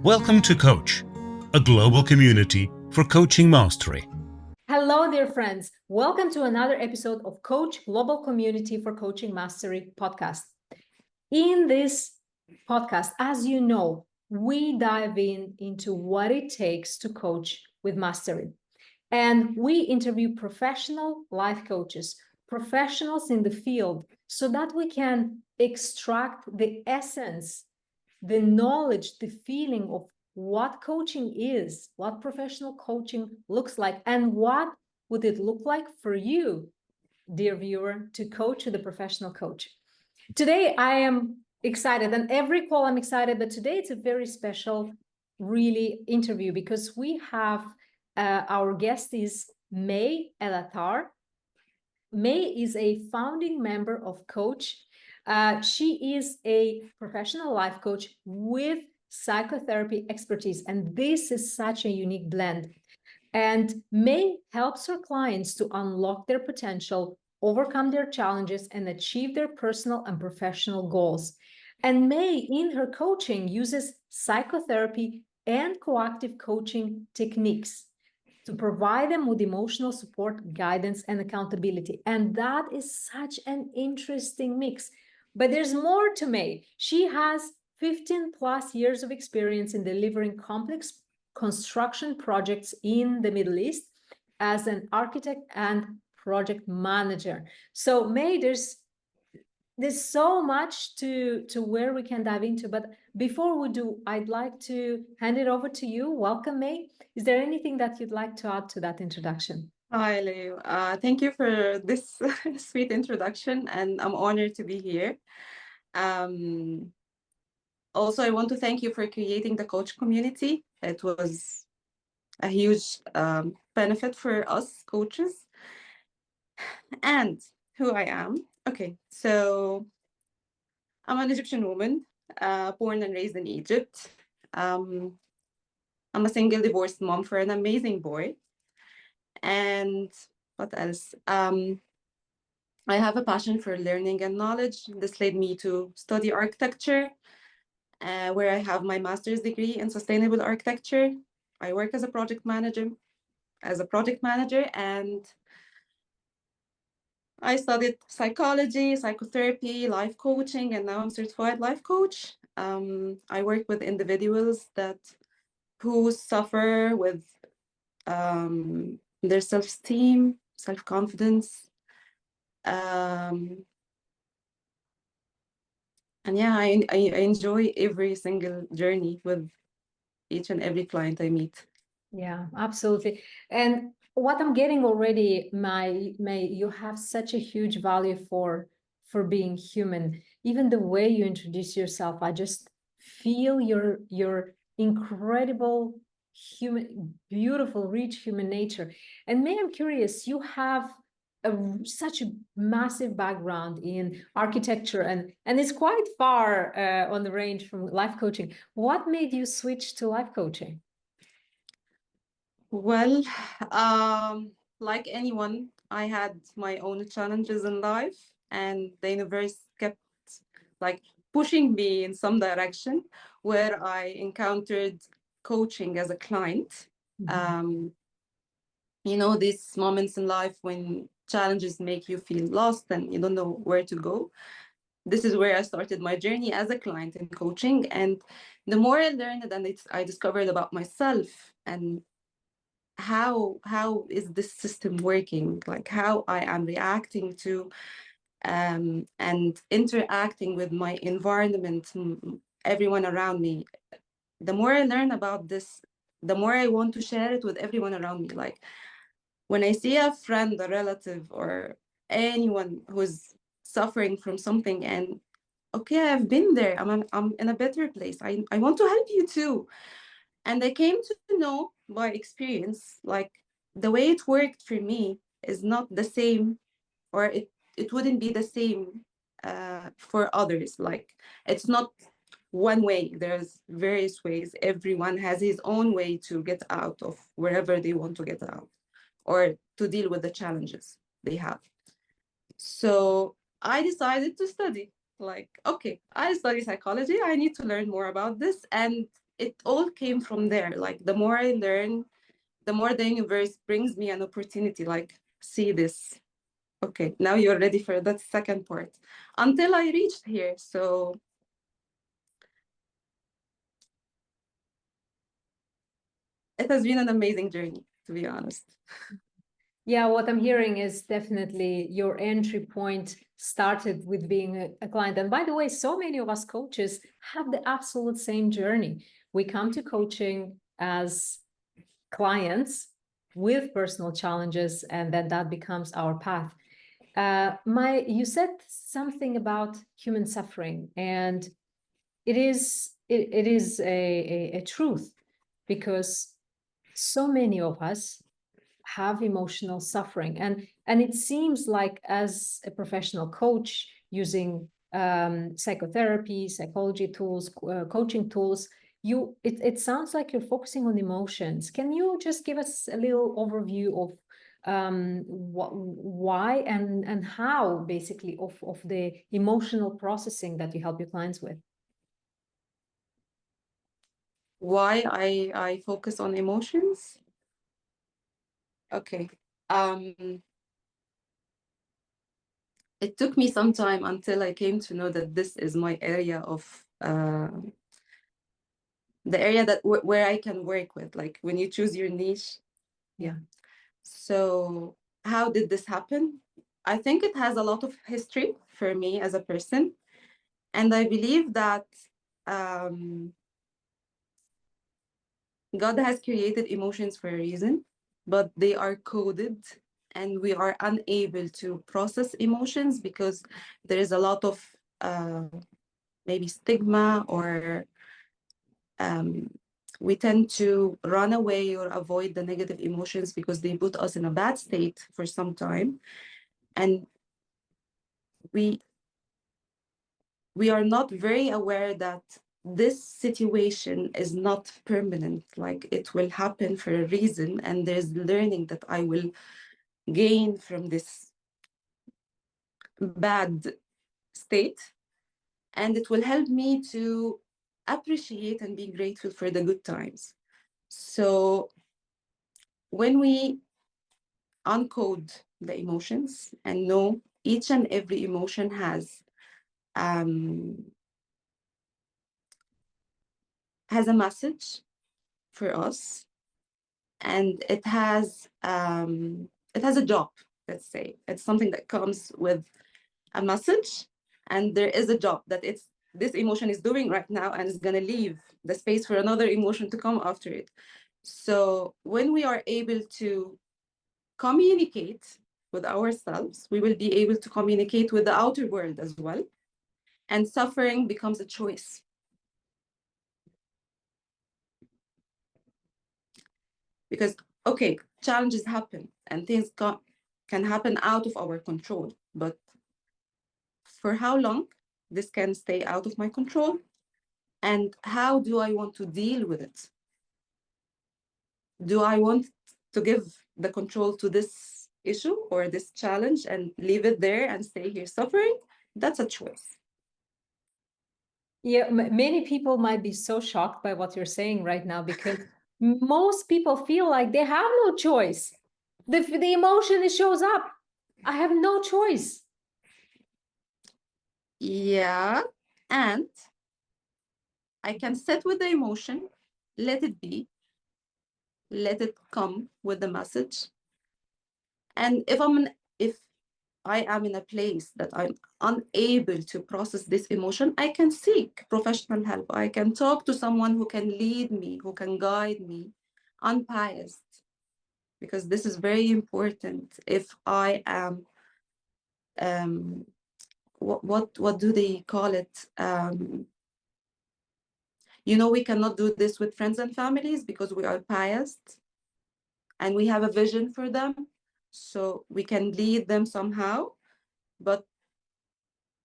Welcome to Coach, a global community for coaching mastery. Hello, dear friends. Welcome to another episode of Coach Global Community for Coaching Mastery podcast. In this podcast, as you know, we dive into what it takes to coach with mastery. And we interview professional life coaches, professionals in the field, so that we can extract the essence, the knowledge, the feeling of what coaching is, what professional coaching looks like, and what would it look like for you, dear viewer, to coach with a professional coach. Today, I am excited, and every call I'm excited, but today it's a very special, really interview because we have our guest is May El Attar. May is a founding member of Coach. She is a professional life coach with psychotherapy expertise, and this is such a unique blend. And May helps her clients to unlock their potential, overcome their challenges, and achieve their personal and professional goals. And May, in her coaching, uses psychotherapy and coactive coaching techniques to provide them with emotional support, guidance, and accountability. And that is such an interesting mix. But there's more to May. She has 15 plus years of experience in delivering complex construction projects in the Middle East as an architect and project manager. So May, there's so much to where we can dive into, but before we do, I'd like to hand it over to you. Welcome, May. Is there anything that you'd like to add to that introduction? Hi, Leo. Thank you for this sweet introduction, and I'm honored to be here. Also, I want to thank you for creating the coach community. It was a huge benefit for us coaches. And who I am. Okay, so I'm an Egyptian woman, born and raised in Egypt. I'm a single divorced mom for an amazing boy. And what else? I have a passion for learning and knowledge. This led me to study architecture, where I have my master's degree in sustainable architecture. I work as a project manager, and I studied psychology, psychotherapy, life coaching, and now I'm certified life coach. I work with individuals who suffer with their self-esteem, self-confidence. And yeah, I enjoy every single journey with each and every client I meet. Yeah, absolutely. And what I'm getting already, May, you have such a huge value for being human. Even the way you introduce yourself, I just feel your incredible human, beautiful, rich human nature. And May, I'm curious, you have such a massive background in architecture, and it's quite far on the range from life coaching. What made you switch to life coaching? Well, like anyone, I had my own challenges in life, and the universe kept like pushing me in some direction where I encountered coaching as a client. Mhm. These moments in life when challenges make you feel lost and you don't know where to go. This is where I started my journey as a client in coaching. And the more I learned and I discovered about myself and how is this system working, like how I am reacting to and interacting with my environment, everyone around me. The more I learn about this, the more I want to share it with everyone around me. Like when I see a friend, a relative, or anyone who's suffering from something, and okay, I've been there, I'm in a better place, I want to help you too. And I came to know by experience, like the way it worked for me is not the same, or it wouldn't be the same for others. Like it's not one way, there's various ways. Everyone has his own way to get out of wherever they want to get out or to deal with the challenges they have. So I decided to study. Like, okay, I study psychology. I need to learn more about this. And it all came from there. Like the more I learn, the more the universe brings me an opportunity, like, see this. Okay, now you're ready for that second part. Until I reached here. So it has been an amazing journey, to be honest. Yeah, what I'm hearing is definitely your entry point started with being a client. And by the way, so many of us coaches have the absolute same journey. We come to coaching as clients with personal challenges, and then that becomes our path. You said something about human suffering, and it is a truth, because so many of us have emotional suffering, and it seems like, as a professional coach using psychotherapy, psychology tools, coaching tools, it sounds like you're focusing on emotions. Can you just give us a little overview of why and how, basically, of the emotional processing that you help your clients with? Why I focus on emotions? Okay. It took me some time until I came to know that this is my area of the area that where I can work with, like when you choose your niche. Yeah. So how did this happen? I think it has a lot of history for me as a person. And I believe that God has created emotions for a reason, but they are coded, and we are unable to process emotions because there is a lot of maybe stigma, or we tend to run away or avoid the negative emotions because they put us in a bad state for some time. And we are not very aware that this situation is not permanent. Like, it will happen for a reason, and there's learning that I will gain from this bad state, and it will help me to appreciate and be grateful for the good times. So when we uncode the emotions and know each and every emotion has a message for us, and it has a job. Let's say it's something that comes with a message, and there is a job that this emotion is doing right now, and it's going to leave the space for another emotion to come after it. So when we are able to communicate with ourselves, we will be able to communicate with the outer world as well, and suffering becomes a choice. Because, okay, challenges happen and things can happen out of our control, but for how long this can stay out of my control, and how do I want to deal with it? Do I want to give the control to this issue or this challenge and leave it there and stay here suffering? That's a choice. Yeah, many people might be so shocked by what you're saying right now, because most people feel like they have no choice. The emotion, it shows up. I have no choice. Yeah, and I can sit with the emotion, let it be, let it come with the message. And if I am in a place that I'm unable to process this emotion, I can seek professional help. I can talk to someone who can lead me, who can guide me, unbiased, because this is very important. If I am, what do they call it? We cannot do this with friends and families because we are biased, and we have a vision for them, so we can lead them somehow. But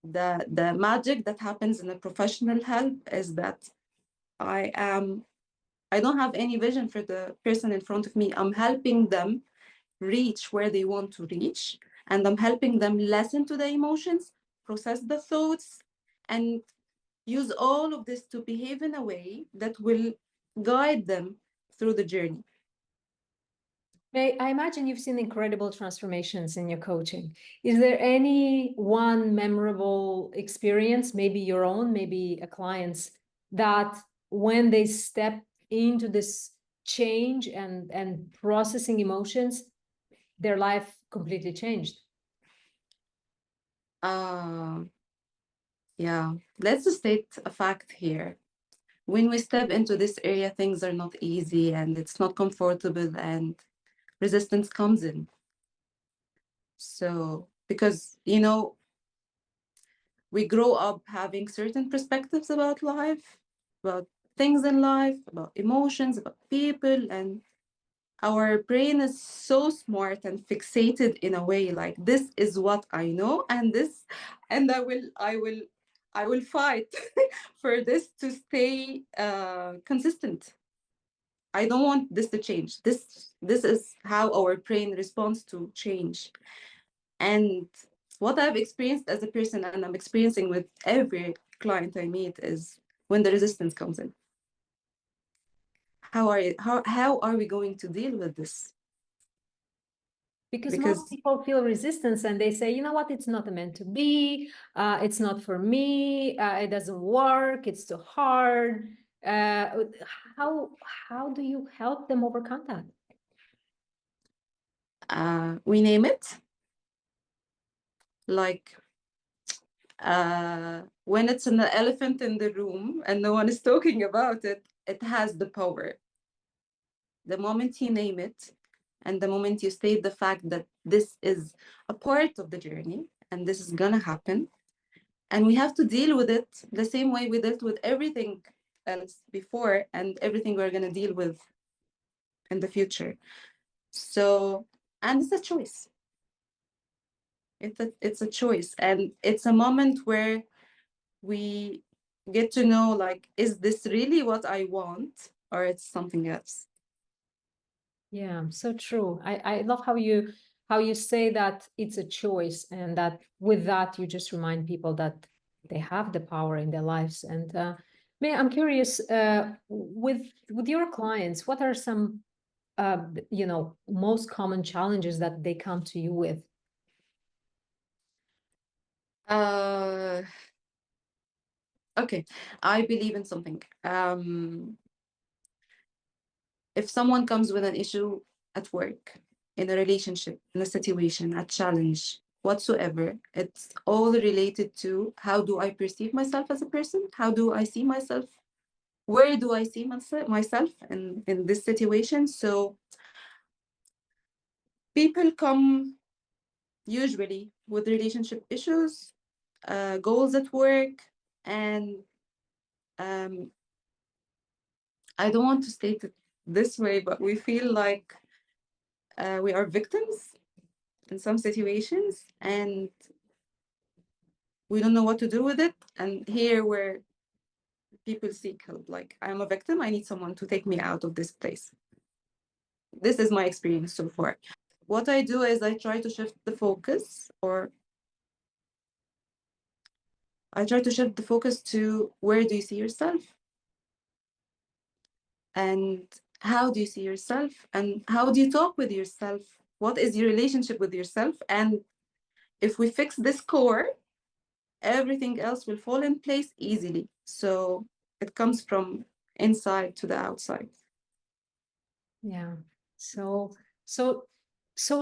the magic that happens in a professional help is that I don't have any vision for the person in front of me. I'm helping them reach where they want to reach, and I'm helping them listen to the emotions, process the thoughts, and use all of this to behave in a way that will guide them through the journey. I imagine you've seen incredible transformations in your coaching. Is there any one memorable experience, maybe your own, maybe a client's, that when they step into this change and processing emotions, their life completely changed? Yeah, let's just state a fact here. When we step into this area, things are not easy and it's not comfortable and resistance comes in. So, because, we grow up having certain perspectives about life, about things in life, about emotions, about people, and our brain is so smart and fixated in a way like this is what I know, and I will fight for this to stay consistent. I don't want this to change. This is how our brain responds to change. And what I've experienced as a person and I'm experiencing with every client I meet is when the resistance comes in. How are we going to deal with this? Because most people feel resistance and they say, you know what, it's not meant to be, it's not for me, it doesn't work, it's too hard. How do you help them overcome that? We name it. Like when it's an elephant in the room and no one is talking about it, it has the power. The moment you name it, and the moment you state the fact that this is a part of the journey and this is gonna happen, and we have to deal with it the same way we dealt with everything else before and everything we're gonna deal with in the future. So, and it's a choice. It's a choice, and it's a moment where we get to know, like, is this really what I want or it's something else? Yeah, so true. I love how you say that it's a choice, and that with that you just remind people that they have the power in their lives. And May, I'm curious, with your clients, what are some most common challenges that they come to you with? Okay, I believe in something. If someone comes with an issue at work, in a relationship, in a situation, a challenge, whatsoever, it's all related to how do I perceive myself as a person? How do I see myself? Where do I see myself in this situation? So people come usually with relationship issues, goals at work, and um, I don't want to state it this way, but we feel like we are victims in some situations and we don't know what to do with it. And here where people seek help, like, I'm a victim, I need someone to take me out of this place. This is my experience so far. What I do is I try to shift the focus, or I try to shift the focus to where do you see yourself? And how do you see yourself? And how do you talk with yourself? What is your relationship with yourself? And if we fix this core, everything else will fall in place easily. So it comes from inside to the outside. Yeah, so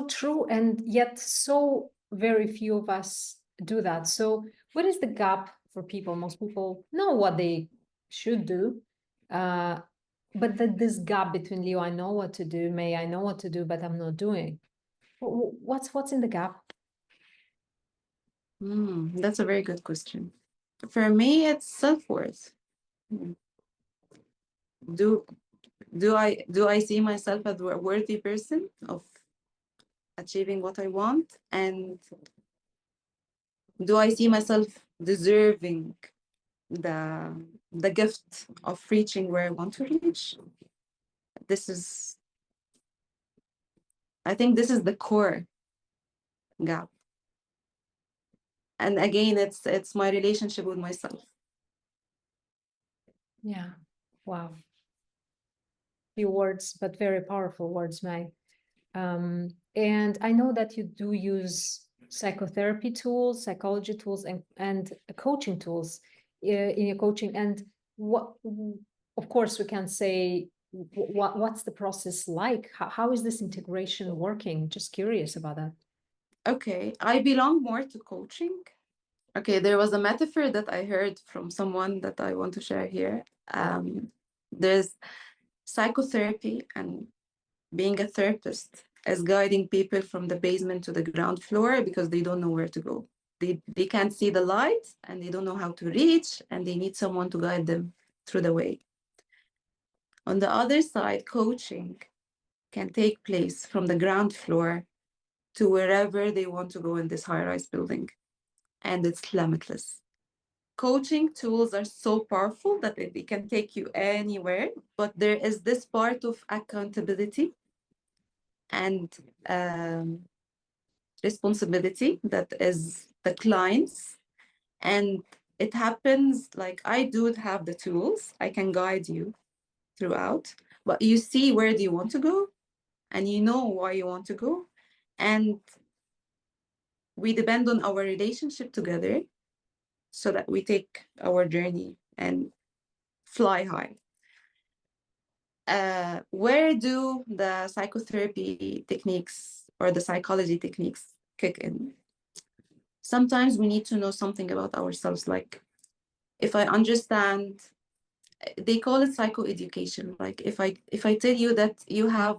true, and yet so very few of us do that. So what is the gap for people? Most people know what they should do, but this gap between Leo, I know what to do, May, I know what to do, but I'm not doing. What's in the gap? That's a very good question. For me, it's self-worth. Do I see myself as a worthy person of achieving what I want? And do I see myself deserving the gift of reaching where I want to reach? I think this is the core gap. And again, it's my relationship with myself. Yeah. Wow. Few words, but very powerful words, May. And I know that you do use psychotherapy tools, psychology tools, and coaching tools in your coaching. And what, of course, we can say what's the process like? How is this integration working? Just curious about that. Okay, I belong more to coaching. Okay, there was a metaphor that I heard from someone that I want to share here. There's psychotherapy, and being a therapist is guiding people from the basement to the ground floor because they don't know where to go. They can't see the light and they don't know how to reach, and they need someone to guide them through the way. On the other side, coaching can take place from the ground floor to wherever they want to go in this high-rise building, and it's limitless. Coaching tools are so powerful that they can take you anywhere, but there is this part of accountability and responsibility that is the clients. And it happens like I do have the tools, I can guide you throughout, but you see where do you want to go and you know why you want to go. And we depend on our relationship together so that we take our journey and fly high. Where do the psychotherapy techniques or the psychology techniques kick in? Sometimes we need to know something about ourselves. Like if I understand, they call it psychoeducation. Like if I tell you that you have,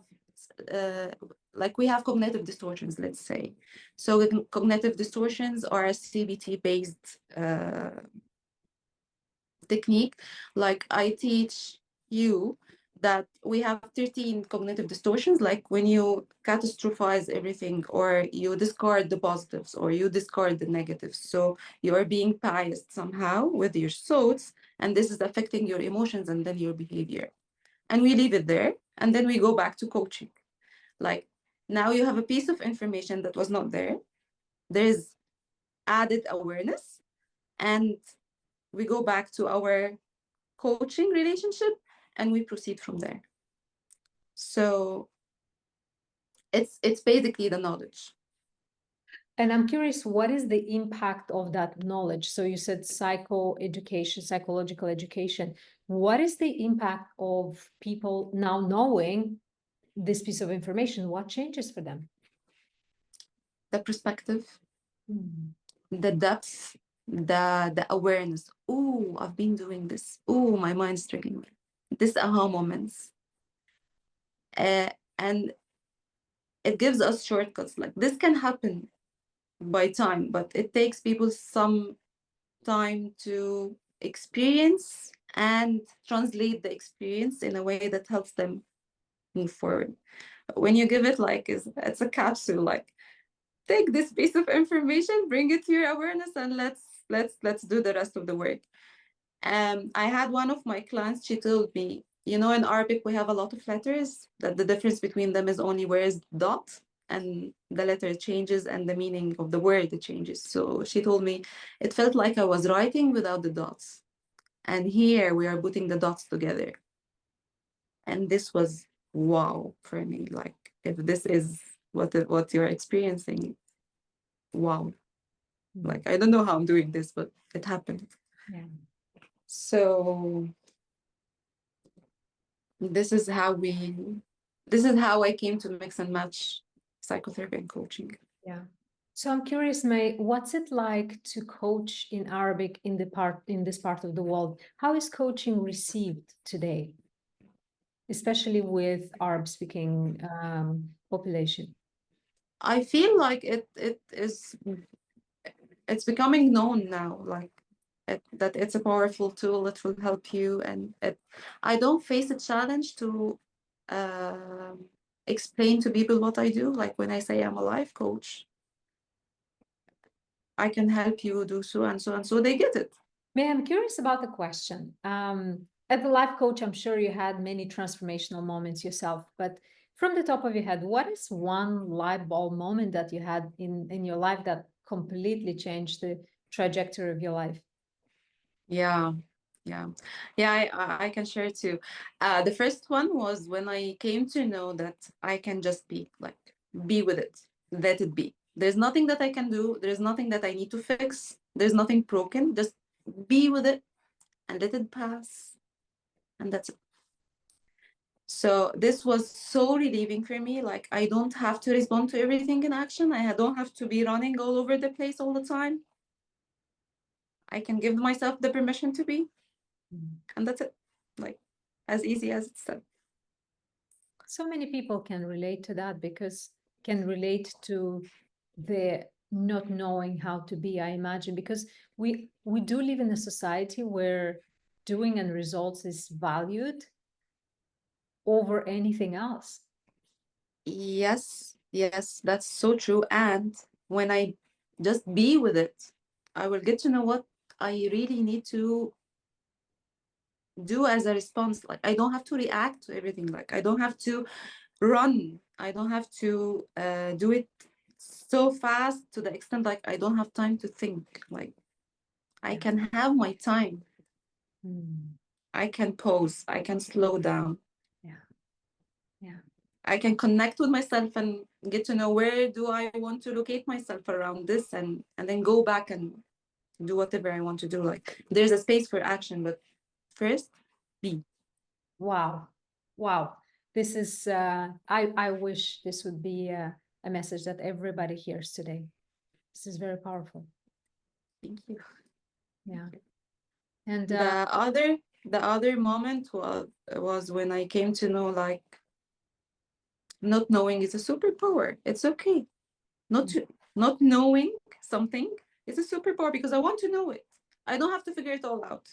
like we have cognitive distortions, let's say. So cognitive distortions are a CBT based technique. Like I teach you that we have 13 cognitive distortions, like when you catastrophize everything or you discard the positives or you discard the negatives. So you are being biased somehow with your thoughts, and this is affecting your emotions and then your behavior. And we leave it there, and then we go back to coaching. Like now you have a piece of information that was not there. There's added awareness, and we go back to our coaching relationship and we proceed from there. So it's basically the knowledge. And I'm curious, what is the impact of that knowledge? So you said psychoeducation, psychological education. What is the impact of people now knowing this piece of information? What changes for them? The perspective, Mm. the depth, the awareness. Oh, I've been doing this. Oh, my mind's triggering me. This aha moments. And it gives us shortcuts. Like this can happen by time, but it takes people some time to experience and translate the experience in a way that helps them move forward. When you give it like it's a capsule, like take this piece of information, bring it to your awareness, and let's do the rest of the work. I had one of my clients, she told me, you know, in Arabic we have a lot of letters that the difference between them is only where is dot and the letter changes and the meaning of the word changes. So she told me it felt like I was writing without the dots. And here we are putting the dots together. And this was wow for me. Like if this is what you're experiencing, wow. Like I don't know how I'm doing this, but it happened. Yeah. So this is how I came to mix and match psychotherapy and coaching. Yeah. So I'm curious, May, what's it like to coach in Arabic in this part of the world? How is coaching received today, especially with Arab speaking population? I feel like it's becoming known now, like that it's a powerful tool that will help you, and I don't face a challenge to explain to people what I do. Like when I say I'm a life coach, I can help you do so and so and so, they get it. May, I'm curious about the question. As a life coach, I'm sure you had many transformational moments yourself, but from the top of your head, what is one light bulb moment that you had in your life that completely changed the trajectory of your life? Yeah, Yeah, I can share too. The first one was when I came to know that I can just be with it, let it be. There's nothing that I can do. There's nothing that I need to fix. There's nothing broken. Just be with it and let it pass. And that's it. So this was so relieving for me. Like I don't have to respond to everything in action. I don't have to be running all over the place all the time. I can give myself the permission to be, and that's it. Like as easy as it's said. So many people can relate to that because can relate to the not knowing how to be, I imagine, because we do live in a society where doing and results is valued over anything else. Yes, yes, that's so true. And when I just be with it, I will get to know what I really need to do as a response. Like I don't have to react to everything. Like I don't have to run. I don't have to do it so fast to the extent like I don't have time to think. Like I can have my time. I can pause. I can slow down. Yeah. Yeah. I can connect with myself and get to know where do I want to locate myself around this, and then go back and do whatever I want to do. Like there's a space for action, but first be. Wow. Wow. This is I wish this would be a message that everybody hears today. This is very powerful. Thank you. Yeah. And The other moment was when I came to know like not knowing is a superpower. It's okay. Not knowing something is a superpower because I want to know it. I don't have to figure it all out.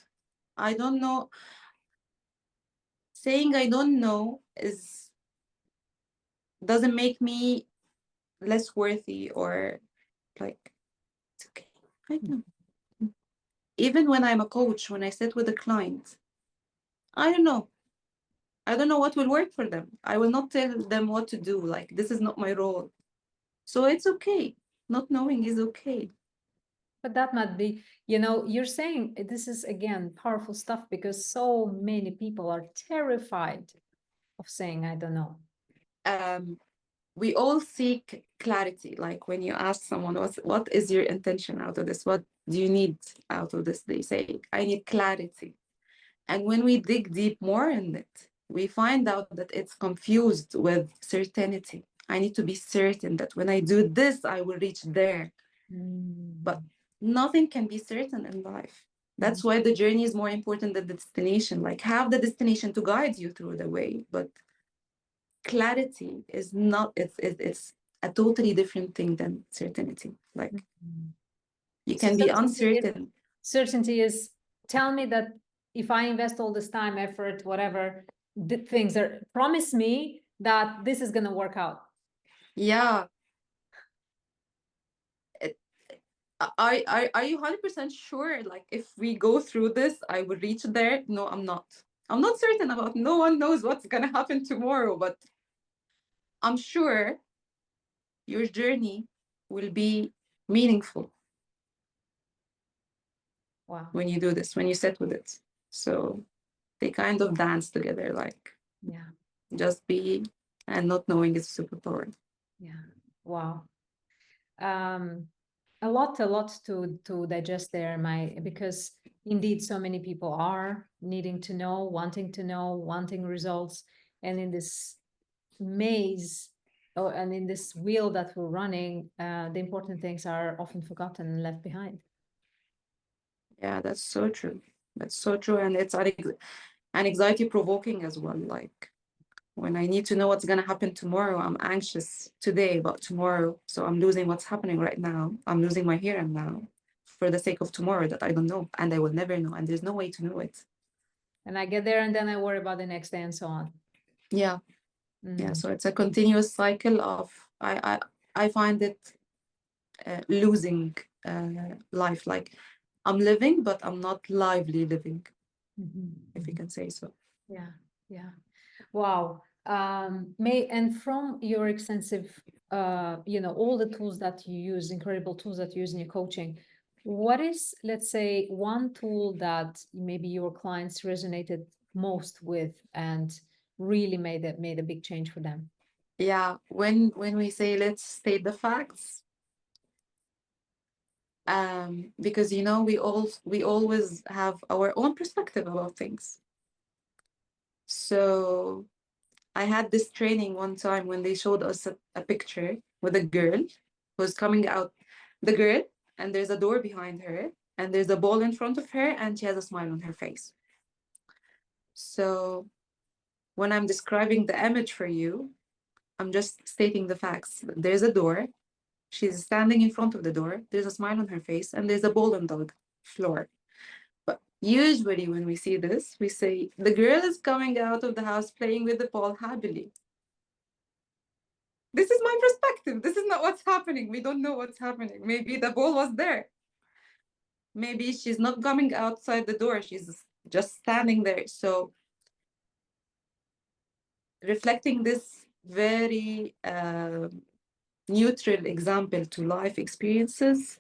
I don't know. Saying I don't know is doesn't make me less worthy or like it's okay. I know. Even when I'm a coach, when I sit with a client, I don't know. I don't know what will work for them. I will not tell them what to do. Like this is not my role. So it's okay. Not knowing is okay. but that might be, you're saying this is again powerful stuff because so many people are terrified of saying I don't know. We all seek clarity. Like when you ask someone, what is your intention out of this? What do you need out of this? They say, I need clarity. And when we dig deep more in it, we find out that it's confused with certainty. I need to be certain that when I do this, I will reach there. But nothing can be certain in life. That's why the journey is more important than the destination. Like have the destination to guide you through the way, but clarity is not, it's a totally different thing than certainty. Like you So can be uncertain. certainty is tell me that if I invest all this time, effort, whatever, the things are promise me that this is going to work out. Yeah. Are you 100% sure? Like if we go through this, I will reach there? No, I'm not. I'm not certain about. No one knows what's gonna happen tomorrow, but I'm sure your journey will be meaningful. Wow. When you do this, when you sit with it. So they kind of dance together, like yeah, just be and not knowing is a superpower. Yeah. Wow. A lot to digest there, because indeed so many people are needing to know, wanting results, and in this maze and in this wheel that we're running, the important things are often forgotten and left behind. Yeah, that's so true. That's so true, and it's anxiety provoking as well. Like when I need to know what's going to happen tomorrow, I'm anxious today about tomorrow. So I'm losing what's happening right now. I'm losing my here and now for the sake of tomorrow that I don't know and I will never know. And there's no way to know it. And I get there and then I worry about the next day and so on. Yeah. Yeah. So it's a continuous cycle of, I find it losing life. Like I'm living, but I'm not lively living, if you can say so. Yeah. Yeah. Wow. May, and from your extensive, all the tools that you use, incredible tools that you use in your coaching, What is, let's say, one tool that maybe your clients resonated most with and really made a big change for them? Yeah, when we say let's state the facts, because we always have our own perspective about things. So I had this training one time when they showed us a picture with a girl who's coming out, the girl, and there's a door behind her, and there's a ball in front of her, and she has a smile on her face. So when I'm describing the image for you, I'm just stating the facts. There's a door, she's standing in front of the door, there's a smile on her face, and there's a ball on the floor. But usually when we see this, we say, the girl is coming out of the house playing with the ball happily. This is my perspective. This is not what's happening. We don't know what's happening. Maybe the ball was there. Maybe she's not coming outside the door. She's just standing there. So reflecting this very neutral example to life experiences,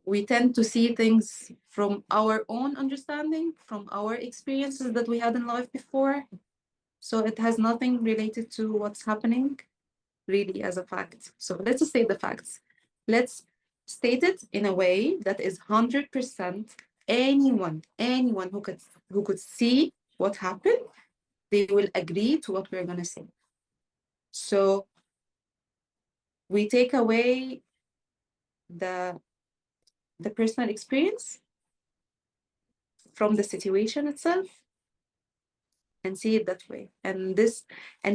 we tend to see things from our own understanding, from our experiences that we had in life before. So it has nothing related to what's happening really as a fact. So let's state the facts. Let's state it in a way that is 100% anyone who could see what happened, they will agree to what we're gonna say. So we take away the personal experience from the situation itself and see it that way. And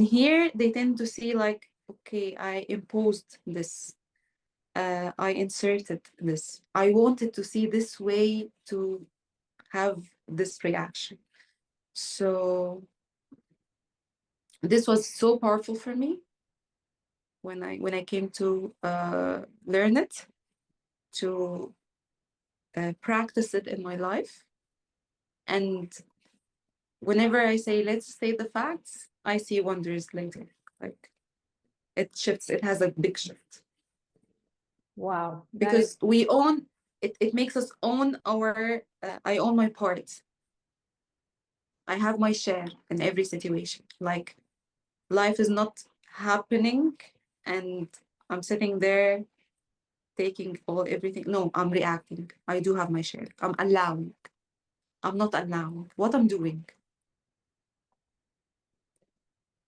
here they tend to see like, okay, I imposed this. I inserted this. I wanted to see this way to have this reaction. So this was so powerful for me when I came to learn it, to practice it in my life. And whenever I say, let's state the facts, I see wonders later. Like it shifts, it has a big shift. Wow. Because we own, it makes us own our, I own my part. I have my share in every situation. Like life is not happening and I'm sitting there taking everything. No, I'm reacting. I do have my share. I'm allowing. I'm not allowing what I'm doing.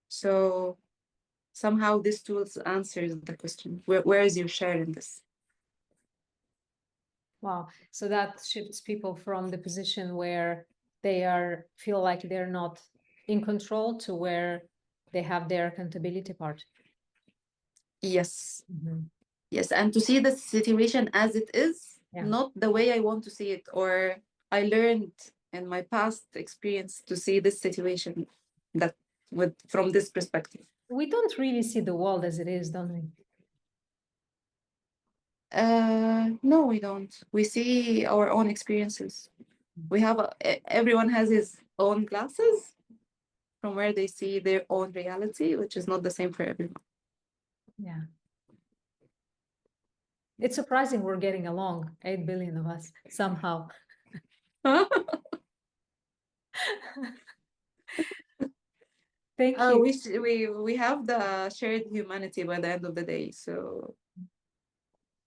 So somehow this tool answers the question, where is your share in this? Wow. So that shifts people from the position where they feel like they're not in control to where they have their accountability part. Yes. Mhm. Yes. And to see the situation as it is, Yeah. not the way I want to see it, or I learned in my past experience to see this situation from this perspective. We don't really see the world as it is, don't we? No, we don't. We see our own experiences. Everyone has his own glasses from where they see their own reality, which is not the same for everyone. Yeah. It's surprising we're getting along, 8 billion of us, somehow. Thank you. We have the shared humanity by the end of the day. So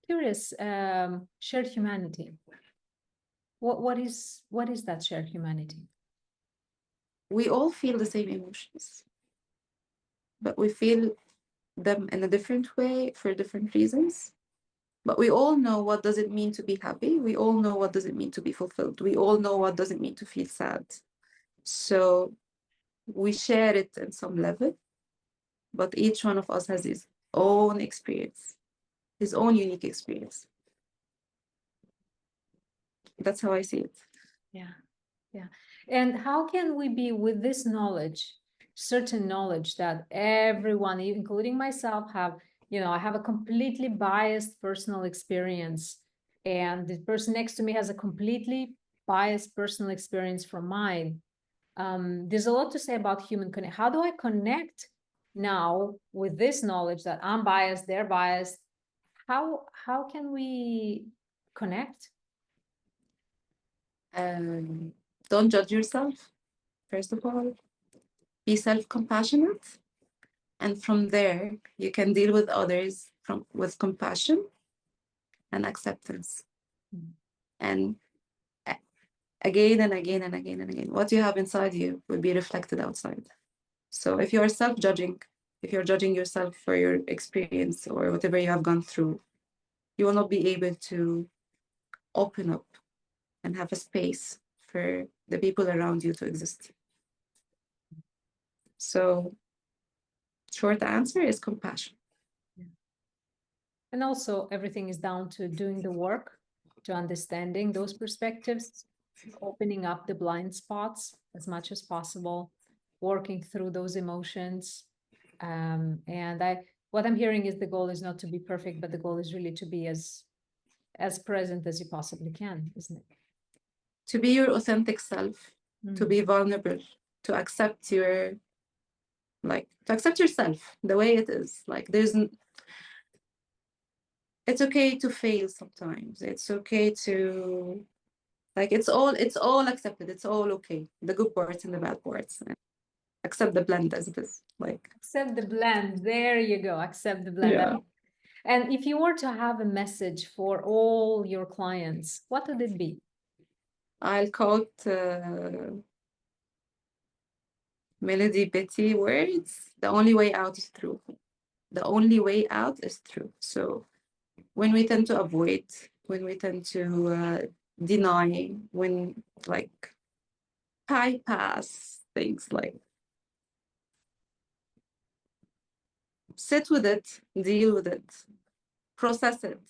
Curious, shared humanity. What is that shared humanity? we all feel the same emotions, but we feel them in a different way for different reasons. But we all know what does it mean to be happy. We all know what does it mean to be fulfilled. We all know what does it mean to feel sad. So we share it in some level, but each one of us has his own experience, his own unique experience. That's how I see it. Yeah. Yeah. And how can we be with this knowledge, certain knowledge that everyone, including myself, have, I have a completely biased personal experience, and the person next to me has a completely biased personal experience from mine. There's a lot to say about human connect. How do I connect now with this knowledge that I'm biased, they're biased? How can we connect? Don't judge yourself, first of all. Be self-compassionate. And from there, you can deal with others with compassion and acceptance. Mm. And again and again and again and again, what you have inside you will be reflected outside. So if you're self-judging, if you're judging yourself for your experience or whatever you have gone through, you will not be able to open up and have a space for the people around you to exist. So short answer is compassion. And also everything is down to doing the work, to understanding those perspectives, opening up the blind spots as much as possible, working through those emotions. And what I'm hearing is the goal is not to be perfect, but the goal is really to be as present as you possibly can, isn't it? To be your authentic self, to be vulnerable, to accept to accept yourself the way it is. Like it's okay to fail sometimes. It's okay to it's all accepted. It's all okay. The good parts and the bad parts. Accept the blend as it is. Accept the blend. There you go. Accept the blend. Yeah. And if you were to have a message for all your clients, what would it be? I'll quote Melody Betty words. The only way out is through. The only way out is through. So when we tend to avoid, when we tend to deny, when bypass things, sit with it, deal with it, process it,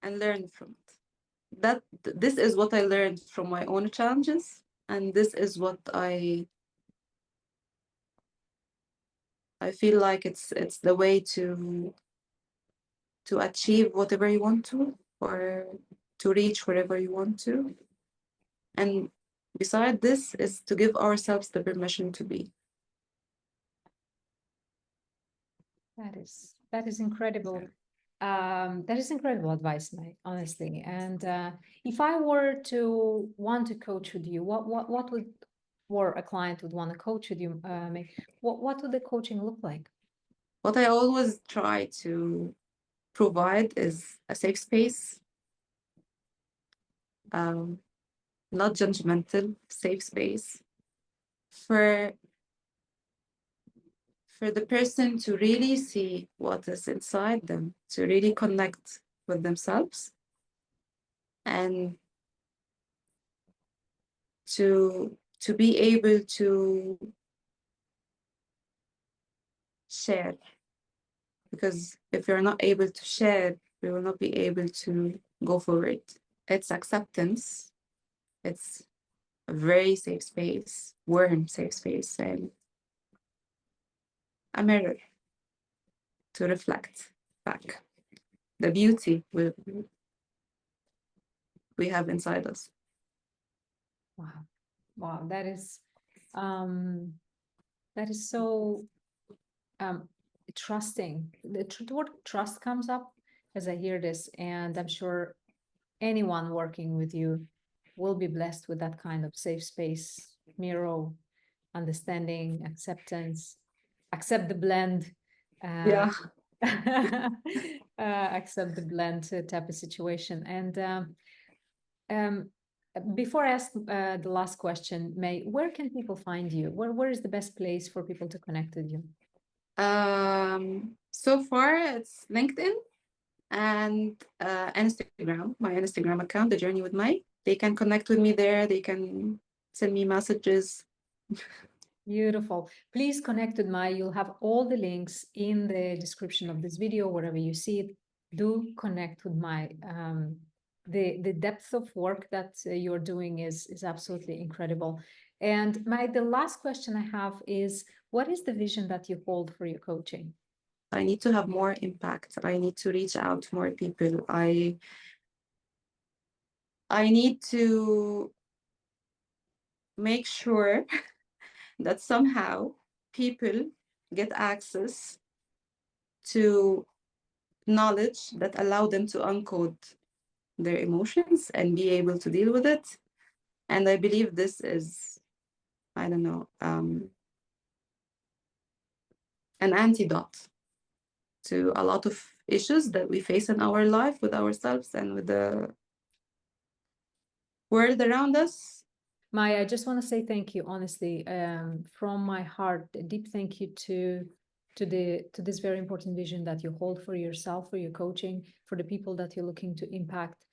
and learn from it. This is what I learned from my own challenges, and this is what I feel like it's the way to achieve whatever you want to, or to reach wherever you want to. And beside this is to give ourselves the permission to be. That is incredible. That is incredible advice, May, honestly. And if I were to want to coach with you, what would, or a client would want to coach with you, May, what would the coaching look like? What I always try to provide is a safe space, not judgmental, safe space for the person to really see what is inside them, to really connect with themselves, and to be able to share. Because if you're not able to share, we will not be able to go forward. It's acceptance. It's a very safe space, warm safe space, and a mirror to reflect back the beauty we have inside us. Wow. Wow, that is so trusting. The word trust comes up as I hear this, and I'm sure anyone working with you will be blessed with that kind of safe space, mirror, understanding, acceptance, accept the blend. Yeah. Accept the blend type of situation. And before I ask the last question, May, where can people find you? Where is the best place for people to connect with you? So far, it's LinkedIn and Instagram, my Instagram account, The Journey with May. They can connect with me there. They can send me messages. Beautiful. Please connect with Mai. You'll have all the links in the description of this video, wherever you see it. Do connect with Mai. The depth of work that you're doing is absolutely incredible. And Mai, the last question I have is, what is the vision that you hold for your coaching? I need to have more impact. I need to reach out to more people. I need to make sure that somehow people get access to knowledge that allow them to uncode their emotions and be able to deal with it. And I believe this is, I don't know, an antidote to a lot of issues that we face in our life with ourselves and with the world around us. Maya, I just want to say thank you, honestly, from my heart. A deep thank you to this very important vision that you hold for yourself, for your coaching, for the people that you're looking to impact.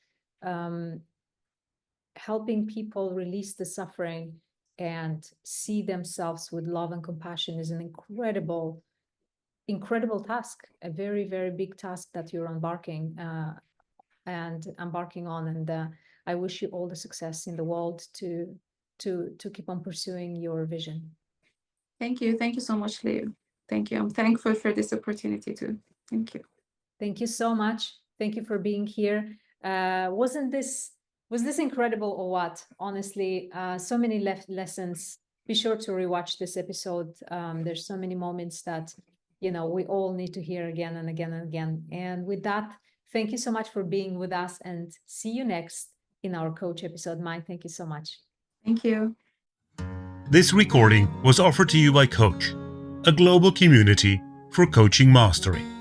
Helping people release the suffering and see themselves with love and compassion is an incredible task, a very, very big task that you're embarking on. And I wish you all the success in the world to keep on pursuing your vision. Thank you. Thank you so much, Leo. Thank you. I'm thankful for this opportunity too. Thank you. Thank you so much. Thank you for being here. Was this incredible or what? Honestly, so many lessons. Be sure to rewatch this episode. There's so many moments that, we all need to hear again and again and again. And with that, thank you so much for being with us, and see you next in our coach episode. Mai, thank you so much. Thank you. This recording was offered to you by Coach, a global community for coaching mastery.